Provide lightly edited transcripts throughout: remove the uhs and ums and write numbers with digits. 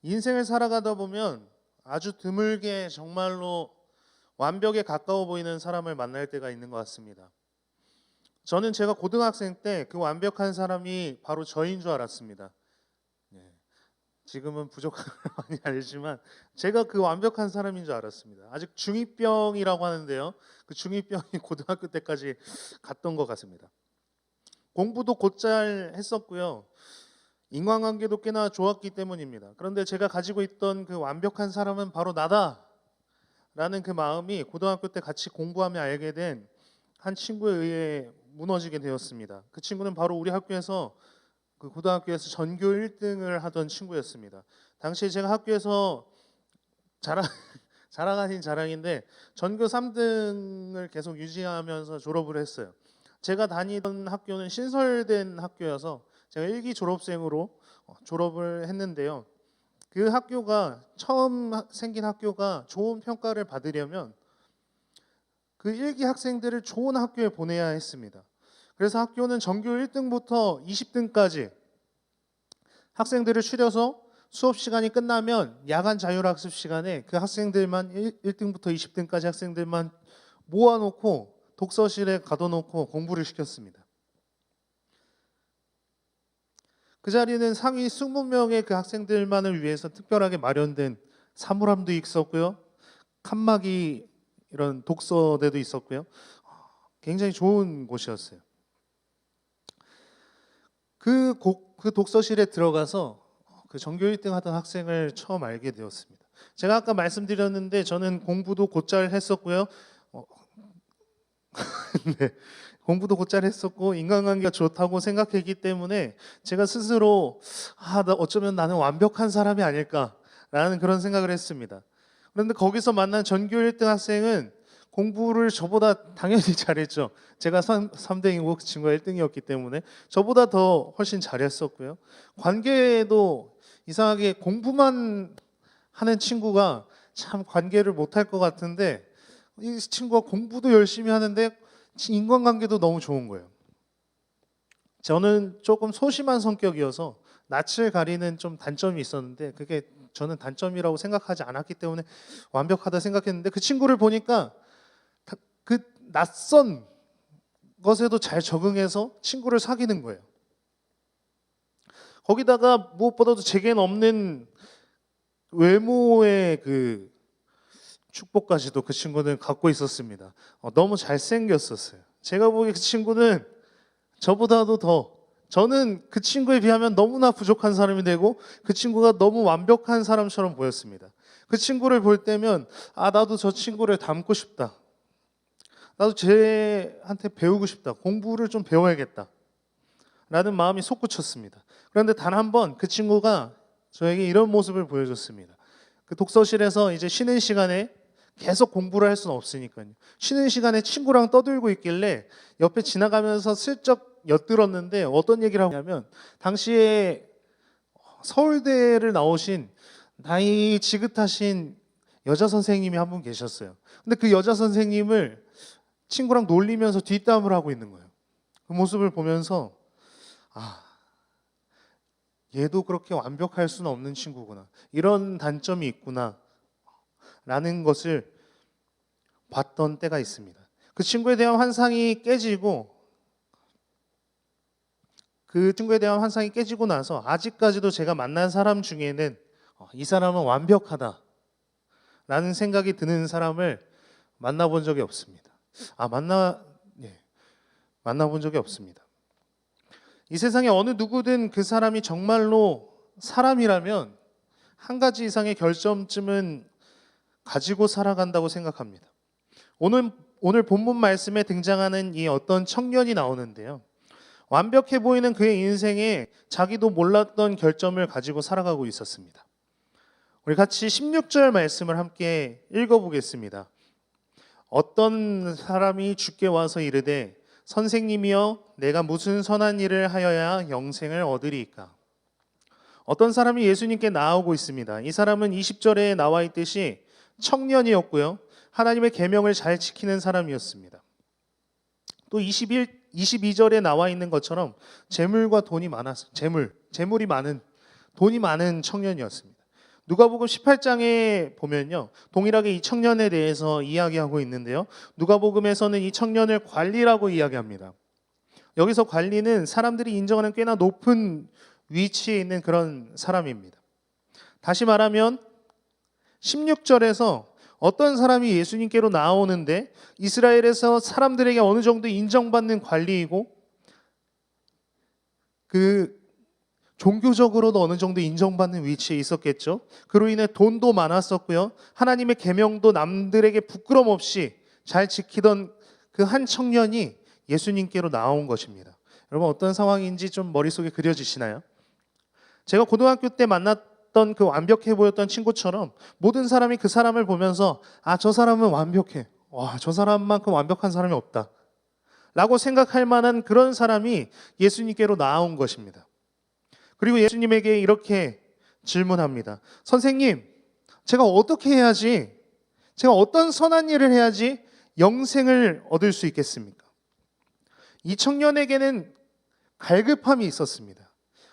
인생을 살아가다 보면 아주 드물게 정말로 완벽에 가까워 보이는 사람을 만날 때가 있는 것 같습니다. 저는 제가 고등학생 때 그 완벽한 사람이 바로 저인 줄 알았습니다. 예, 지금은 부족한 걸 많이 알지만 제가 그 완벽한 사람인 줄 알았습니다. 아직 중2병이라고 하는데요. 그 중2병이 고등학교 때까지 갔던 것 같습니다. 공부도 곧잘 했었고요. 인간관계도 꽤나 좋았기 때문입니다. 그런데 제가 가지고 있던 그 완벽한 사람은 바로 나다라는 그 마음이 고등학교 때 같이 공부하며 알게 된 한 친구에 의해 무너지게 되었습니다. 그 친구는 바로 우리 학교에서 그 고등학교에서 전교 1등을 하던 친구였습니다. 당시에 제가 학교에서 자랑 자랑 아닌 자랑인데 전교 3등을 계속 유지하면서 졸업을 했어요. 제가 다니던 학교는 신설된 학교여서 제가 1기 졸업생으로 졸업을 했는데요. 그 학교가 처음 생긴 학교가 좋은 평가를 받으려면 그 1기 학생들을 좋은 학교에 보내야 했습니다. 그래서 학교는 전교 1등부터 20등까지 학생들을 추려서 수업 시간이 끝나면 야간 자율학습 시간에 그 학생들만 1등부터 20등까지 학생들만 모아놓고 독서실에 가둬놓고 공부를 시켰습니다. 그 자리는 상위 20명의 그 학생들만을 위해서 특별하게 마련된 사물함도 있었고요. 칸막이 이런 독서대도 있었고요. 굉장히 좋은 곳이었어요. 그 독서실에 들어가서 그 전교 1등 하던 학생을 처음 알게 되었습니다. 제가 아까 말씀드렸는데 저는 공부도 곧잘 했었고요. 네, 공부도 곧잘 했었고 인간관계가 좋다고 생각했기 때문에 제가 스스로 어쩌면 나는 완벽한 사람이 아닐까라는 그런 생각을 했습니다. 그런데 거기서 만난 전교 1등 학생은 공부를 저보다 당연히 잘했죠. 제가 3등이고 그 친구가 1등이었기 때문에 저보다 더 훨씬 잘했었고요. 관계도 이상하게 공부만 하는 친구가 참 관계를 못할 것 같은데 이 친구가 공부도 열심히 하는데 인간관계도 너무 좋은 거예요. 저는 조금 소심한 성격이어서 낯을 가리는 좀 단점이 있었는데 그게 저는 단점이라고 생각하지 않았기 때문에 완벽하다 생각했는데 그 친구를 보니까 그 낯선 것에도 잘 적응해서 친구를 사귀는 거예요. 거기다가 무엇보다도 제겐 없는 외모의 그 축복까지도 그 친구는 갖고 있었습니다. 너무 잘생겼었어요. 제가 보기에 그 친구는 저보다도 더 저는 그 친구에 비하면 너무나 부족한 사람이 되고 그 친구가 너무 완벽한 사람처럼 보였습니다. 그 친구를 볼 때면 나도 저 친구를 닮고 싶다. 나도 쟤한테 배우고 싶다. 공부를 좀 배워야겠다. 라는 마음이 솟구쳤습니다. 그런데 단 한 번 그 친구가 저에게 이런 모습을 보여줬습니다. 그 독서실에서 이제 쉬는 시간에 계속 공부를 할 수는 없으니까요. 쉬는 시간에 친구랑 떠들고 있길래 옆에 지나가면서 슬쩍 엿들었는데 어떤 얘기를 하냐면 당시에 서울대를 나오신 나이 지긋하신 여자 선생님이 한 분 계셨어요. 근데 그 여자 선생님을 친구랑 놀리면서 뒷담을 하고 있는 거예요. 그 모습을 보면서 얘도 그렇게 완벽할 수는 없는 친구구나. 이런 단점이 있구나. 라는 것을 봤던 때가 있습니다. 그 친구에 대한 환상이 깨지고 나서 아직까지도 제가 만난 사람 중에는 이 사람은 완벽하다 라는 생각이 드는 사람을 만나본 적이 없습니다. 만나본 적이 없습니다. 이 세상에 어느 누구든 그 사람이 정말로 사람이라면 한 가지 이상의 결점쯤은 가지고 살아간다고 생각합니다. 오늘 본문 말씀에 등장하는 이 어떤 청년이 나오는데요. 완벽해 보이는 그의 인생에 자기도 몰랐던 결점을 가지고 살아가고 있었습니다. 우리 같이 16절 말씀을 함께 읽어보겠습니다. 어떤 사람이 주께 와서 이르되 선생님이여 내가 무슨 선한 일을 하여야 영생을 얻으리이까. 어떤 사람이 예수님께 나아오고 있습니다. 이 사람은 20절에 나와 있듯이 청년이었고요. 하나님의 계명을 잘 지키는 사람이었습니다. 또 22절에 나와 있는 것처럼 재물이 많은 돈이 많은 청년이었습니다. 누가복음 18장에 보면요, 동일하게 이 청년에 대해서 이야기하고 있는데요, 누가복음에서는 이 청년을 관리라고 이야기합니다. 여기서 관리는 사람들이 인정하는 꽤나 높은 위치에 있는 그런 사람입니다. 다시 말하면 16절에서 어떤 사람이 예수님께로 나오는데 이스라엘에서 사람들에게 어느 정도 인정받는 관리이고 그 종교적으로도 어느 정도 인정받는 위치에 있었겠죠. 그로 인해 돈도 많았었고요, 하나님의 계명도 남들에게 부끄럼 없이 잘 지키던 그 한 청년이 예수님께로 나온 것입니다. 여러분, 어떤 상황인지 좀 머릿속에 그려지시나요? 제가 고등학교 때 만났던 그 완벽해 보였던 친구처럼 모든 사람이 그 사람을 보면서 저 사람은 완벽해, 저 사람만큼 완벽한 사람이 없다 라고 생각할 만한 그런 사람이 예수님께로 나온 것입니다. 그리고 예수님에게 이렇게 질문합니다. 선생님, 제가 어떻게 해야지, 제가 어떤 선한 일을 해야지 영생을 얻을 수 있겠습니까? 이 청년에게는 갈급함이 있었습니다.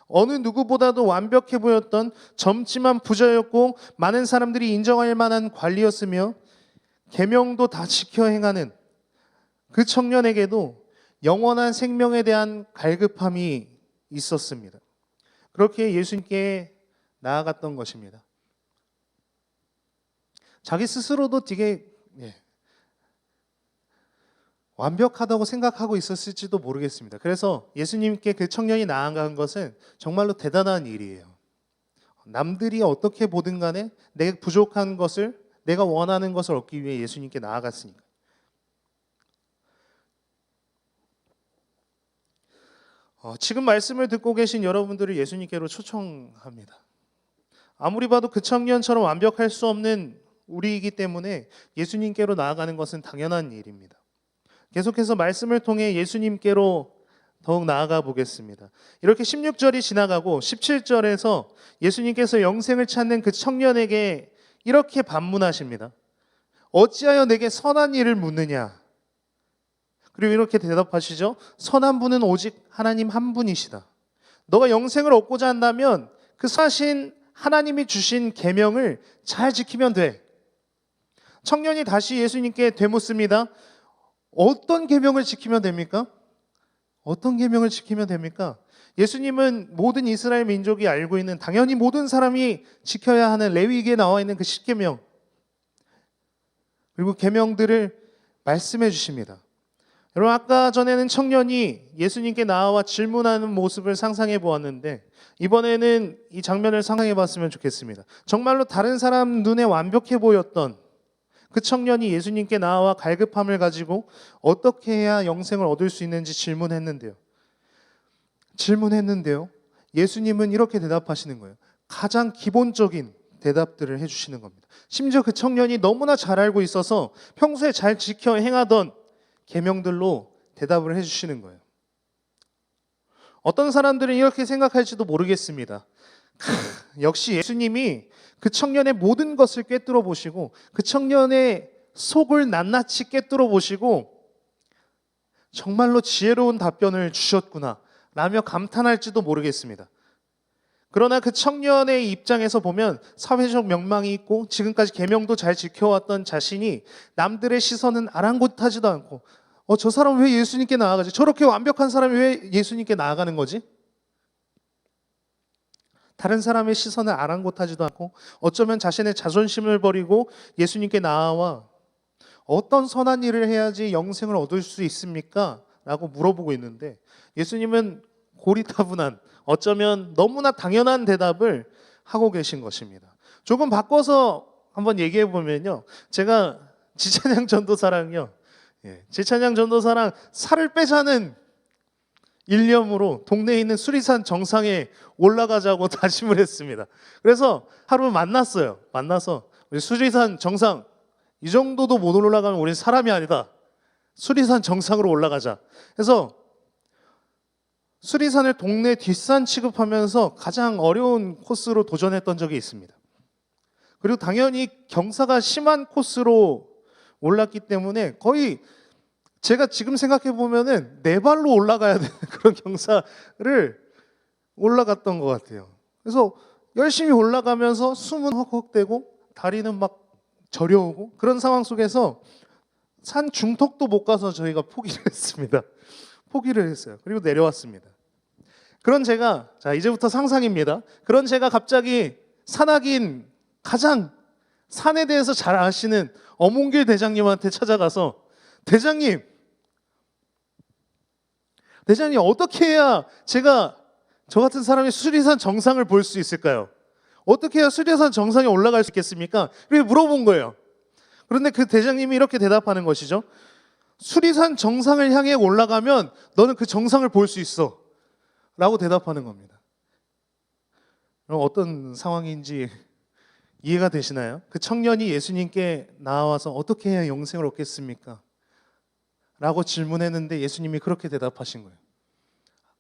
어느 누구보다도 완벽해 보였던 젊지만 부자였고 많은 사람들이 인정할 만한 관리였으며 계명도 다 지켜 행하는 그 청년에게도 영원한 생명에 대한 갈급함이 있었습니다. 그렇게 예수님께 나아갔던 것입니다. 자기 스스로도 되게 완벽하다고 생각하고 있었을지도 모르겠습니다. 그래서 예수님께 그 청년이 나아간 것은 정말로 대단한 일이에요. 남들이 어떻게 보든 간에 내 부족한 것을, 내가 원하는 것을 얻기 위해 예수님께 나아갔으니까. 지금 말씀을 듣고 계신 여러분들을 예수님께로 초청합니다. 아무리 봐도 그 청년처럼 완벽할 수 없는 우리이기 때문에 예수님께로 나아가는 것은 당연한 일입니다. 계속해서 말씀을 통해 예수님께로 더욱 나아가 보겠습니다. 이렇게 16절이 지나가고 17절에서 예수님께서 영생을 찾는 그 청년에게 이렇게 반문하십니다. 어찌하여 내게 선한 일을 묻느냐? 그리고 이렇게 대답하시죠. 선한 분은 오직 하나님 한 분이시다. 너가 영생을 얻고자 한다면 그 사신 하나님이 주신 계명을 잘 지키면 돼. 청년이 다시 예수님께 되묻습니다. 어떤 계명을 지키면 됩니까? 어떤 계명을 지키면 됩니까? 예수님은 모든 이스라엘 민족이 알고 있는, 당연히 모든 사람이 지켜야 하는 레위기에 나와 있는 그 10계명, 그리고 계명들을 말씀해 주십니다. 여러분, 아까 전에는 청년이 예수님께 나와 질문하는 모습을 상상해 보았는데 이번에는 이 장면을 상상해 봤으면 좋겠습니다. 정말로 다른 사람 눈에 완벽해 보였던 그 청년이 예수님께 나와 갈급함을 가지고 어떻게 해야 영생을 얻을 수 있는지 질문했는데요. 예수님은 이렇게 대답하시는 거예요. 가장 기본적인 대답들을 해주시는 겁니다. 심지어 그 청년이 너무나 잘 알고 있어서 평소에 잘 지켜 행하던 계명들로 대답을 해주시는 거예요. 어떤 사람들은 이렇게 생각할지도 모르겠습니다. 역시 예수님이 그 청년의 모든 것을 꿰뚫어 보시고 그 청년의 속을 낱낱이 꿰뚫어 보시고 정말로 지혜로운 답변을 주셨구나 라며 감탄할지도 모르겠습니다. 그러나 그 청년의 입장에서 보면 사회적 명망이 있고 지금까지 계명도 잘 지켜왔던 자신이 남들의 시선은 아랑곳하지도 않고 저 사람 왜 예수님께 나아가지? 저렇게 완벽한 사람이 왜 예수님께 나아가는 거지? 다른 사람의 시선을 아랑곳하지도 않고 어쩌면 자신의 자존심을 버리고 예수님께 나아와 어떤 선한 일을 해야지 영생을 얻을 수 있습니까? 라고 물어보고 있는데 예수님은 고리타분한, 어쩌면 너무나 당연한 대답을 하고 계신 것입니다. 조금 바꿔서 한번 얘기해 보면요, 제가 지찬양 전도사랑요, 지찬양 전도사랑 살을 빼자는 일념으로 동네에 있는 수리산 정상에 올라가자고 다짐을 했습니다. 그래서 하루 만났어요. 만나서 우리 수리산 정상 이 정도도 못 올라가면 우리 사람이 아니다. 수리산 정상으로 올라가자. 그래서 수리산을 동네 뒷산 취급하면서 가장 어려운 코스로 도전했던 적이 있습니다. 그리고 당연히 경사가 심한 코스로 올랐기 때문에 거의 제가 지금 생각해 보면은 네 발로 올라가야 되는 그런 경사를 올라갔던 것 같아요. 그래서 열심히 올라가면서 숨은 헉헉대고 다리는 막 저려오고 그런 상황 속에서 산 중턱도 못 가서 저희가 포기를 했습니다. 포기를 했어요. 그리고 내려왔습니다. 그런 제가, 자 이제부터 상상입니다. 그런 제가 갑자기 산악인 가장 산에 대해서 잘 아시는 어몽길 대장님한테 찾아가서 대장님 어떻게 해야 제가 저 같은 사람이 수리산 정상을 볼 수 있을까요? 어떻게 해야 수리산 정상에 올라갈 수 있겠습니까? 이렇게 물어본 거예요. 그런데 그 대장님이 이렇게 대답하는 것이죠. 수리산 정상을 향해 올라가면 너는 그 정상을 볼 수 있어 라고 대답하는 겁니다. 그럼 어떤 상황인지 이해가 되시나요? 그 청년이 예수님께 나와서 어떻게 해야 영생을 얻겠습니까? 라고 질문했는데 예수님이 그렇게 대답하신 거예요.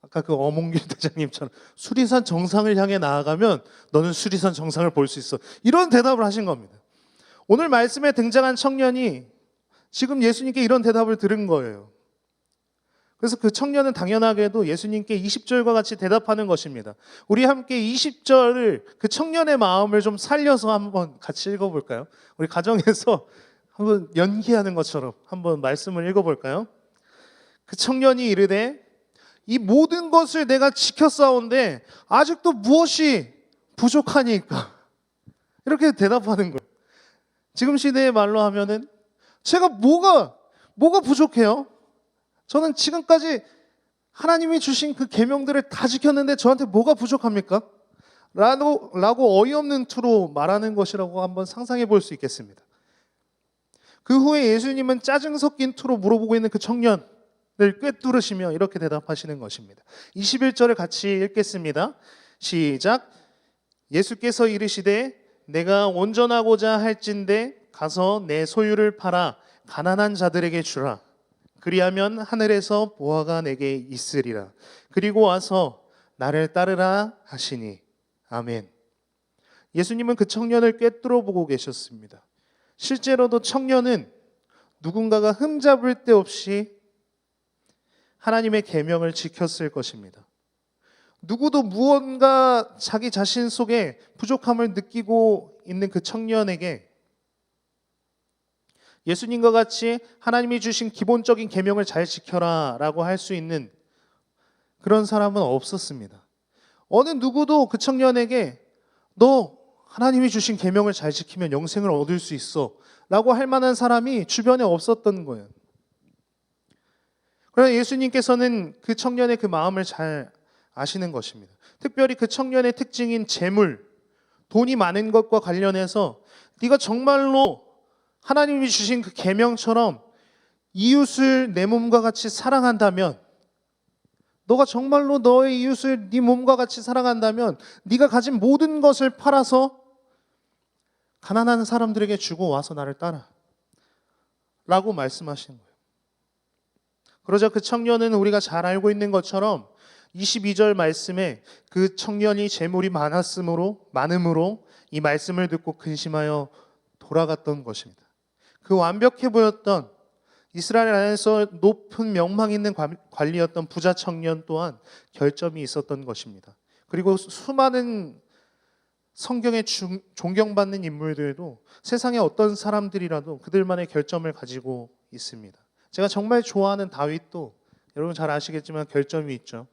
아까 그 어몽길 대장님처럼 수리산 정상을 향해 나아가면 너는 수리산 정상을 볼 수 있어. 이런 대답을 하신 겁니다. 오늘 말씀에 등장한 청년이 지금 예수님께 이런 대답을 들은 거예요. 그래서 그 청년은 당연하게도 예수님께 20절과 같이 대답하는 것입니다. 우리 함께 20절을 그 청년의 마음을 좀 살려서 한번 같이 읽어볼까요? 우리 가정에서 한번 연기하는 것처럼 한번 말씀을 읽어볼까요? 그 청년이 이르되 이 모든 것을 내가 지켰사온데 아직도 무엇이 부족하니까 이렇게 대답하는 거예요. 지금 시대의 말로 하면은 제가 뭐가 부족해요? 저는 지금까지 하나님이 주신 그 계명들을 다 지켰는데 저한테 뭐가 부족합니까? 라고 어이없는 투로 말하는 것이라고 한번 상상해 볼 수 있겠습니다. 그 후에 예수님은 짜증 섞인 투로 물어보고 있는 그 청년을 꿰뚫으시며 이렇게 대답하시는 것입니다. 21절을 같이 읽겠습니다. 시작. 예수께서 이르시되 내가 온전하고자 할진대 가서 내 소유를 팔아 가난한 자들에게 주라. 그리하면 하늘에서 보화가 내게 있으리라. 그리고 와서 나를 따르라 하시니. 아멘. 예수님은 그 청년을 꿰뚫어 보고 계셨습니다. 실제로도 청년은 누군가가 흠잡을 데 없이 하나님의 계명을 지켰을 것입니다. 누구도 무언가 자기 자신 속에 부족함을 느끼고 있는 그 청년에게 예수님과 같이 하나님이 주신 기본적인 계명을 잘 지켜라 라고 할 수 있는 그런 사람은 없었습니다. 어느 누구도 그 청년에게 너 하나님이 주신 계명을 잘 지키면 영생을 얻을 수 있어 라고 할 만한 사람이 주변에 없었던 거예요. 그러나 예수님께서는 그 청년의 그 마음을 잘 아시는 것입니다. 특별히 그 청년의 특징인 재물, 돈이 많은 것과 관련해서 네가 정말로 하나님이 주신 그 계명처럼 이웃을 내 몸과 같이 사랑한다면, 너가 정말로 너의 이웃을 네 몸과 같이 사랑한다면 네가 가진 모든 것을 팔아서 가난한 사람들에게 주고 와서 나를 따라 라고 말씀하시는 거예요. 그러자 그 청년은 우리가 잘 알고 있는 것처럼 22절 말씀에 그 청년이 재물이 많음으로 이 말씀을 듣고 근심하여 돌아갔던 것입니다. 그 완벽해 보였던 이스라엘 안에서 높은 명망 있는 관리였던 부자 청년 또한 결점이 있었던 것입니다. 그리고 수많은 성경에 존경받는 인물들도 세상의 어떤 사람들이라도 그들만의 결점을 가지고 있습니다. 제가 정말 좋아하는 다윗도 여러분 잘 아시겠지만 결점이 있죠.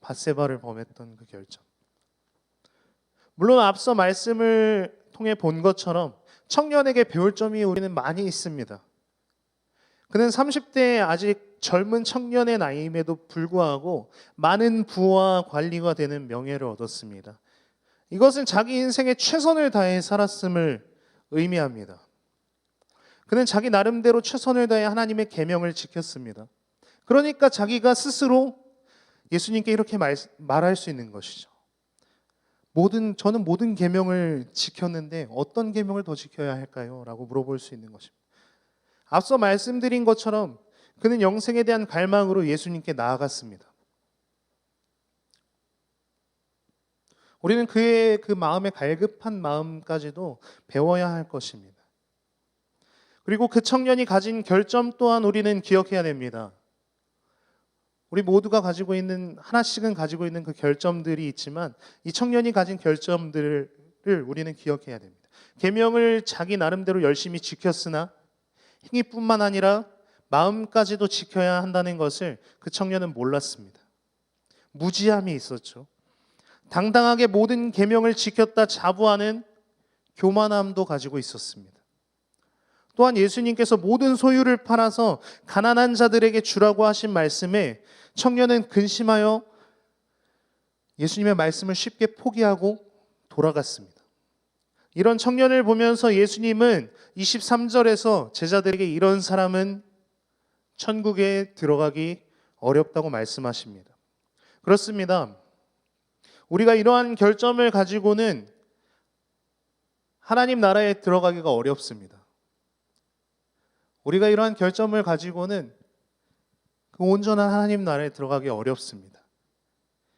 밧세바를 범했던 그 결점. 물론 앞서 말씀을 통해 본 것처럼 청년에게 배울 점이 우리는 많이 있습니다. 그는 30대에 아직 젊은 청년의 나이임에도 불구하고 많은 부와 관리가 되는 명예를 얻었습니다. 이것은 자기 인생에 최선을 다해 살았음을 의미합니다. 그는 자기 나름대로 최선을 다해 하나님의 계명을 지켰습니다. 그러니까 자기가 스스로 예수님께 이렇게 말할 수 있는 것이죠. 저는 모든 계명을 지켰는데 어떤 계명을 더 지켜야 할까요? 라고 물어볼 수 있는 것입니다. 앞서 말씀드린 것처럼 그는 영생에 대한 갈망으로 예수님께 나아갔습니다. 우리는 그의 그 마음의 갈급한 마음까지도 배워야 할 것입니다. 그리고 그 청년이 가진 결점 또한 우리는 기억해야 됩니다. 우리 모두가 가지고 있는 하나씩은 가지고 있는 그 결점들이 있지만 이 청년이 가진 결점들을 우리는 기억해야 됩니다. 계명을 자기 나름대로 열심히 지켰으나 행위뿐만 아니라 마음까지도 지켜야 한다는 것을 그 청년은 몰랐습니다. 무지함이 있었죠. 당당하게 모든 계명을 지켰다 자부하는 교만함도 가지고 있었습니다. 또한 예수님께서 모든 소유를 팔아서 가난한 자들에게 주라고 하신 말씀에 청년은 근심하여 예수님의 말씀을 쉽게 포기하고 돌아갔습니다. 이런 청년을 보면서 예수님은 23절에서 제자들에게 이런 사람은 천국에 들어가기 어렵다고 말씀하십니다. 그렇습니다. 우리가 이러한 결점을 가지고는 하나님 나라에 들어가기가 어렵습니다. 우리가 이러한 결점을 가지고는 그 온전한 하나님 나라에 들어가기 어렵습니다.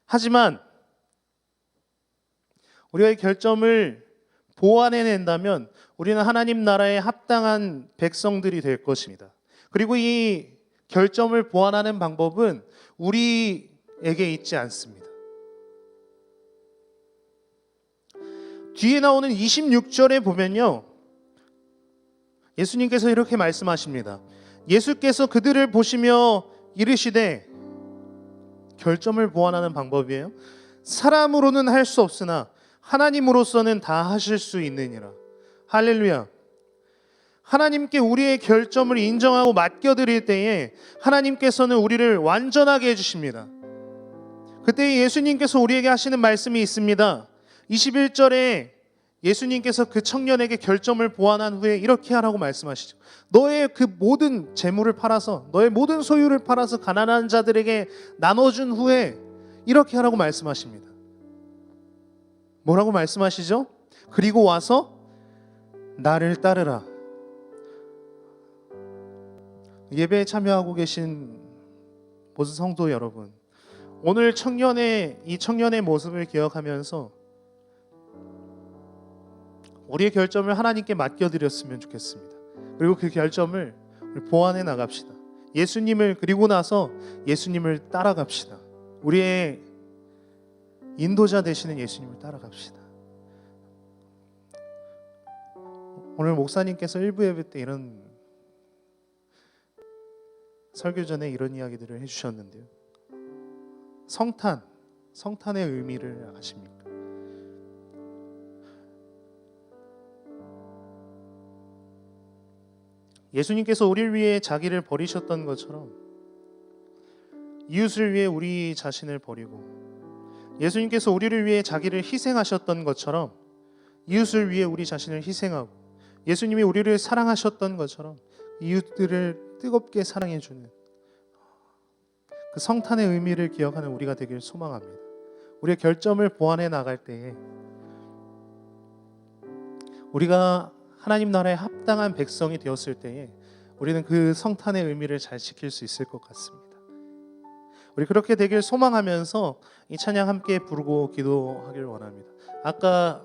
하지만 우리가 이 결점을 보완해낸다면 우리는 하나님 나라에 합당한 백성들이 될 것입니다. 그리고 이 결점을 보완하는 방법은 우리에게 있지 않습니다. 뒤에 나오는 26절에 보면요, 예수님께서 이렇게 말씀하십니다. 예수께서 그들을 보시며 이르시되, 결점을 보완하는 방법이에요. 사람으로는 할 수 없으나 하나님으로서는 다 하실 수 있느니라. 할렐루야. 하나님께 우리의 결점을 인정하고 맡겨드릴 때에 하나님께서는 우리를 완전하게 해주십니다. 그때 예수님께서 우리에게 하시는 말씀이 있습니다. 21절에 예수님께서 그 청년에게 결점을 보완한 후에 이렇게 하라고 말씀하시죠. 너의 그 모든 재물을 팔아서, 너의 모든 소유를 팔아서 가난한 자들에게 나눠준 후에 이렇게 하라고 말씀하십니다. 뭐라고 말씀하시죠? 그리고 와서 나를 따르라. 예배에 참여하고 계신 모든 성도 여러분, 오늘 이 청년의 모습을 기억하면서 우리의 결점을 하나님께 맡겨드렸으면 좋겠습니다. 그리고 그 결점을 보완해 나갑시다. 예수님을, 그리고 나서 예수님을 따라갑시다. 우리의 인도자 되시는 예수님을 따라갑시다. 오늘 목사님께서 1부 예배 때 이런 설교 전에 이런 이야기들을 해주셨는데요. 성탄의 의미를 아십니까? 예수님께서 우리를 위해 자기를 버리셨던 것처럼 이웃을 위해 우리 자신을 버리고, 예수님께서 우리를 위해 자기를 희생하셨던 것처럼 이웃을 위해 우리 자신을 희생하고, 예수님이 우리를 사랑하셨던 것처럼 이웃들을 뜨겁게 사랑해주는 그 성탄의 의미를 기억하는 우리가 되길 소망합니다. 우리의 결점을 보완해 나갈 때에 우리가 하나님 나라에 합당한 백성이 되었을 때에 우리는 그 성탄의 의미를 잘 지킬 수 있을 것 같습니다. 우리 그렇게 되길 소망하면서 이 찬양 함께 부르고 기도하길 원합니다. 아까